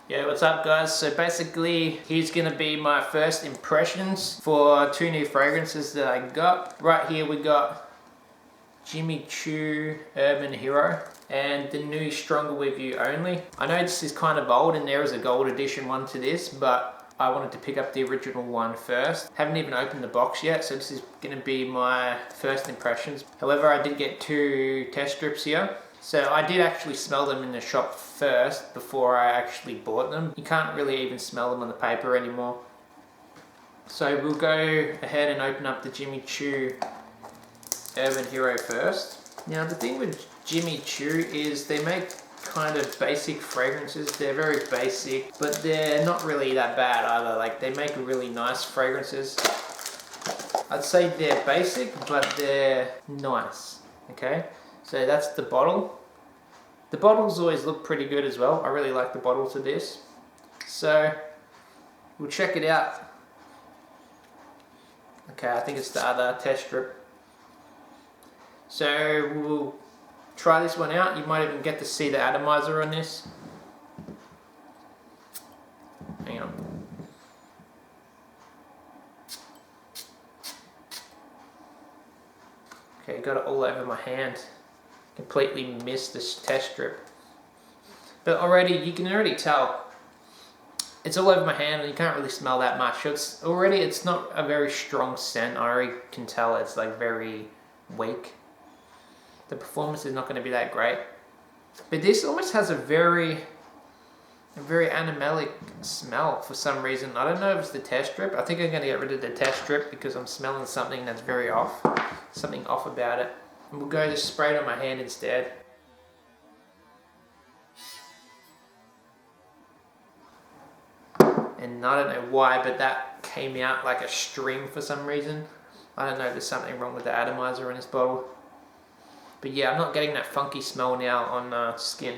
Yeah, what's up guys? So basically, here's gonna be my first impressions for two new fragrances that I got. Right here we got Choo Urban Hero and the new Stronger With You Only. I know this is kind of old and there is a gold edition one to this, but I wanted to pick up the original one first. Haven't even opened the box yet, so this is gonna be my first impressions. However, I did get two test strips here. So I did actually smell them in the shop first before I actually bought them. You can't really even smell them on the paper anymore. So we'll go ahead and open up the Jimmy Choo Urban Hero first. Now the thing with Jimmy Choo is they make kind of basic fragrances. They're very basic, but they're not really that bad either. Like they make really nice fragrances. I'd say they're basic, but they're nice, okay? So that's the bottle. The bottles always look pretty good as well. I really like the bottle to this. So we'll check it out. Okay, I think it's the other test strip. So we'll try this one out. You might even get to see the atomizer on this. Hang on. Okay, got it all over my hand. Completely missed this test strip. But already, you can already tell it's all over my hand and you can't really smell that much. It's not a very strong scent. I already can tell it's like very weak. The performance is not going to be that great. But this almost has a very animalic smell for some reason. I don't know if it's the test strip. I think I'm going to get rid of the test strip because I'm smelling something that's very off. Something off about it. And we'll go just spray it on my hand instead. And I don't know why, but that came out like a stream for some reason. I don't know if there's something wrong with the atomizer in this bottle. But yeah, I'm not getting that funky smell now on skin.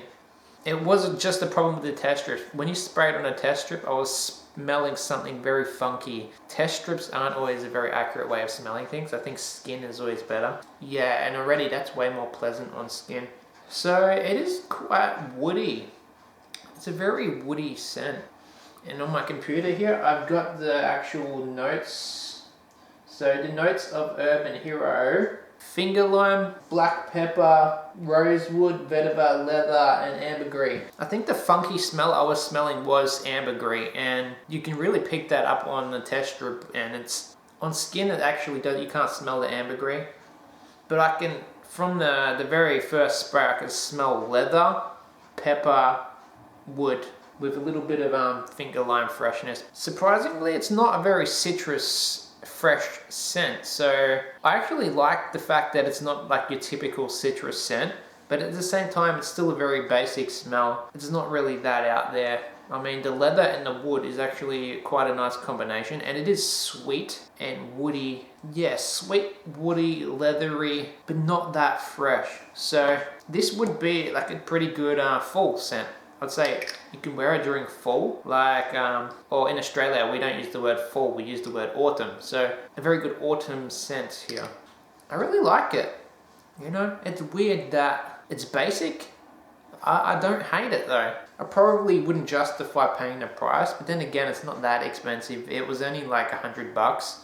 It wasn't just a problem with the test strip. When you spray it on a test strip, I was smelling something very funky. Test strips aren't always a very accurate way of smelling things. I think skin is always better. Yeah, and already that's way more pleasant on skin. So it is quite woody. It's a very woody scent. And on my computer here, I've got the actual notes. So the notes of Urban Hero: finger lime, black pepper, rosewood, vetiver, leather, and ambergris. I think the funky smell I was smelling was ambergris, and you can really pick that up on the test strip, and it's on skin it actually does, you can't smell the ambergris. But I can, from the very first spray, I can smell leather, pepper, wood, with a little bit of finger lime freshness. Surprisingly, it's not a very citrus fresh scent, so I actually like the fact that it's not like your typical citrus scent, but at the same time it's still a very basic smell. It's not really that out there. I mean, the leather and the wood is actually quite a nice combination, and it is sweet and woody. Yeah, sweet, woody, leathery, but not that fresh. So this would be like a pretty good fall scent. I'd say you can wear it during fall, like, or in Australia we don't use the word fall, we use the word autumn. So a very good autumn scent here. I really like it. You know, it's weird that it's basic. I don't hate it though. I probably wouldn't justify paying the price, but then again, it's not that expensive. It was only like $100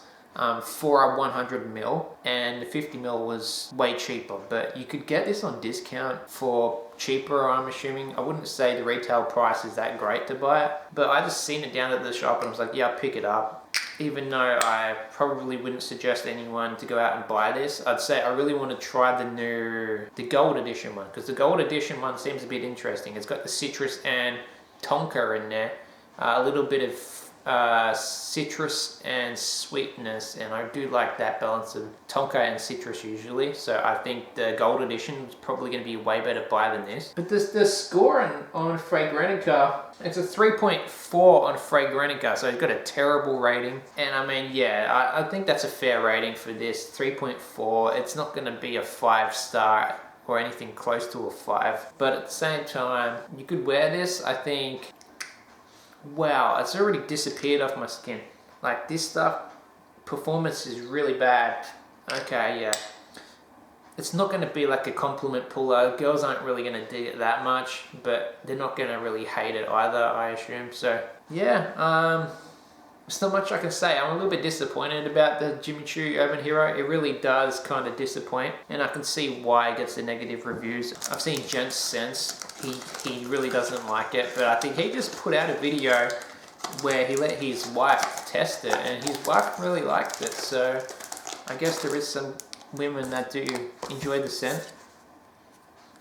for a 100 ml, and the 50 ml was way cheaper, but you could get this on discount for cheaper, I'm assuming. I wouldn't say the retail price is that great to buy it, but I just seen it down at the shop and I was like, yeah, I'll pick it up. Even though I probably wouldn't suggest anyone to go out and buy this, I'd say I really want to try the gold edition one, because the gold edition one seems a bit interesting. It's got the citrus and tonka in there, a little bit of citrus and sweetness, and I do like that balance of tonka and citrus usually, so I think the gold edition is probably going to be a way better buy than this. But the score on Fragrantica, it's a 3.4 on Fragrantica, so it's got a terrible rating, and I mean, yeah, I think that's a fair rating for this. 3.4. It's not going to be a 5-star or anything close to a 5, but at the same time, you could wear this. I think, wow, it's already disappeared off my skin. Like this stuff, performance is really bad. Okay, yeah. It's not going to be like a compliment puller. Girls aren't really going to dig it that much, but they're not going to really hate it either, I assume. So yeah, there's not much I can say. I'm a little bit disappointed about the Jimmy Choo Urban Hero. It really does kind of disappoint, and I can see why it gets the negative reviews. I've seen gents since, he really doesn't like it, but I think he just put out a video where he let his wife test it, and his wife really liked it. So I guess there is some women that do enjoy the scent.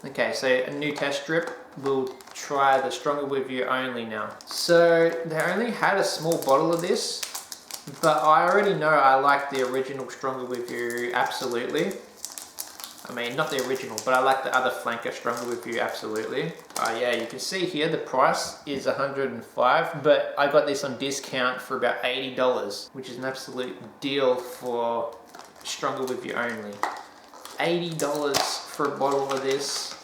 Okay, so a new test strip. We'll try the Stronger With You only now. So they only had a small bottle of this, but I already know I like the original Stronger With You absolutely. I mean, not the original, but I like the other flanker Stronger With You absolutely. Yeah, you can see here the price is $105, but I got this on discount for about $80, which is an absolute deal for Stronger With You only. $80 for a bottle of this.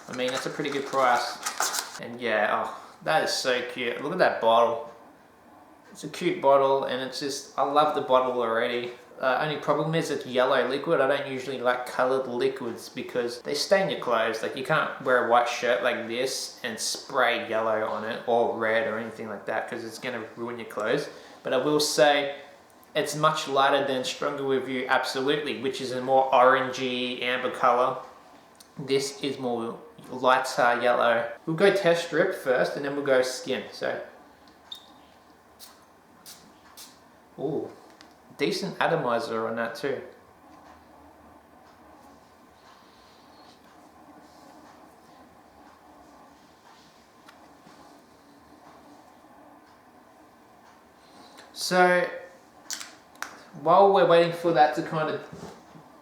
I mean, that's a pretty good price. And yeah, oh, that is so cute. Look at that bottle. It's a cute bottle, and it's just, I love the bottle already. Only problem is it's yellow liquid. I don't usually like colored liquids because they stain your clothes. Like, you can't wear a white shirt like this and spray yellow on it, or red or anything like that, because it's gonna ruin your clothes. But I will say, it's much lighter than Stronger With You absolutely, which is a more orangey amber color. This is more lighter yellow. We'll go test strip first, and then we'll go skin. So, ooh, decent atomizer on that too. So, while we're waiting for that to kind of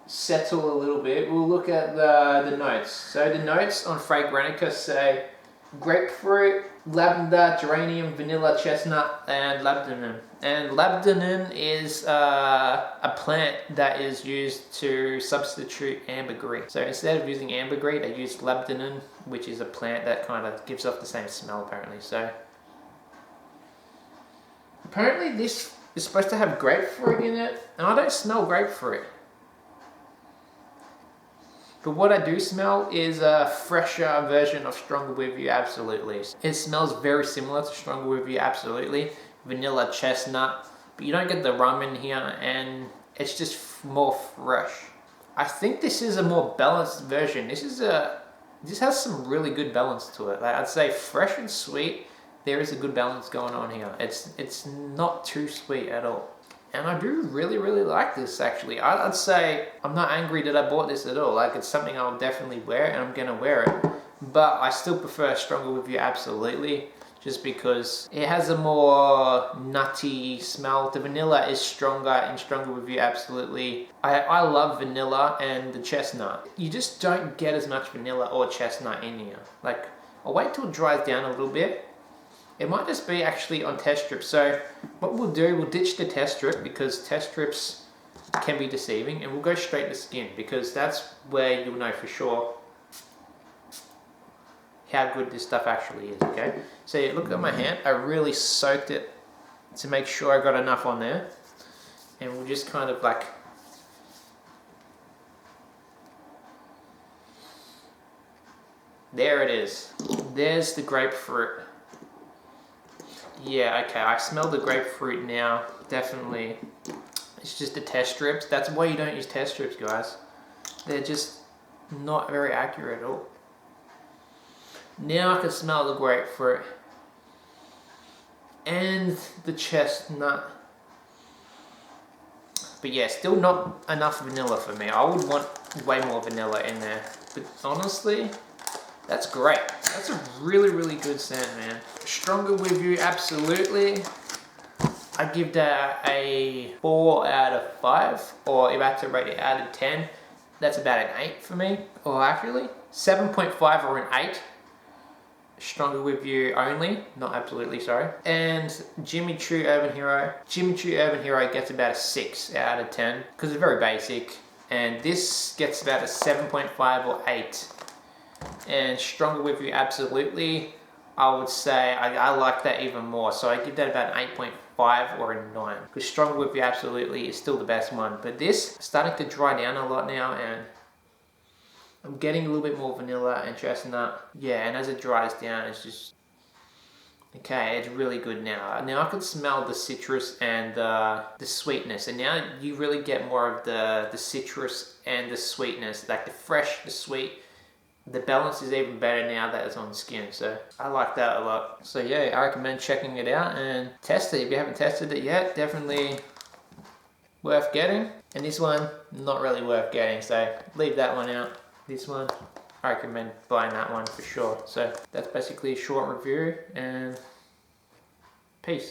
settle a little bit, we'll look at the notes. So the notes on Fragrantica say grapefruit, lavender, geranium, vanilla, chestnut, and labdanum. And labdanum is a plant that is used to substitute ambergris. So instead of using ambergris, they use labdanum, which is a plant that kind of gives off the same smell apparently. So apparently this is supposed to have grapefruit in it, and I don't smell grapefruit. But what I do smell is a fresher version of Stronger With You absolutely. It smells very similar to Stronger With You absolutely. Vanilla, chestnut, but you don't get the rum in here, and it's just more fresh. I think this is a more balanced version. This has some really good balance to it. Like, I'd say fresh and sweet, there is a good balance going on here. It's not too sweet at all. And I do really, really like this actually. I'd say I'm not angry that I bought this at all. Like, it's something I'll definitely wear, and I'm gonna wear it. But I still prefer Stronger With You absolutely, just because it has a more nutty smell. The vanilla is stronger in Stronger With You absolutely. I love vanilla and the chestnut. You just don't get as much vanilla or chestnut in here. Like, I'll wait till it dries down a little bit. It might just be actually on test strips. So what we'll do, we'll ditch the test strip because test strips can be deceiving, and we'll go straight to skin because that's where you'll know for sure how good this stuff actually is, okay? So yeah, look at my hand. I really soaked it to make sure I got enough on there. And we'll just kind of like, there it is. There's the grapefruit. Yeah, okay, I smell the grapefruit now, definitely. It's just the test strips. That's why you don't use test strips, guys. They're just not very accurate at all. Now I can smell the grapefruit and the chestnut. But yeah, still not enough vanilla for me. I would want way more vanilla in there. But honestly, that's great. That's a really, really good scent, man. Stronger With You, absolutely. I give that a 4 out of 5, or if I had to rate it out of 10, that's about an 8 for me. Or actually, 7.5 or an 8. Stronger With You only, not absolutely, sorry. And Jimmy Choo Urban Hero. Jimmy Choo Urban Hero gets about a 6 out of 10, because it's very basic. And this gets about a 7.5 or 8. And Stronger With You absolutely, I would say I like that even more. So I give that about an 8.5 or a 9. Because Stronger With You absolutely is still the best one. But this is starting to dry down a lot now, and I'm getting a little bit more vanilla and chestnut. Yeah, and as it dries down, it's just... Okay, it's really good now. Now I could smell the citrus and the sweetness, and now you really get more of the citrus and the sweetness, like the fresh, the sweet. The balance is even better now that it's on the skin, so I like that a lot. So yeah, I recommend checking it out and test it. If you haven't tested it yet, definitely worth getting. And this one, not really worth getting, so leave that one out. This one, I recommend buying that one for sure. So that's basically a short review, and peace.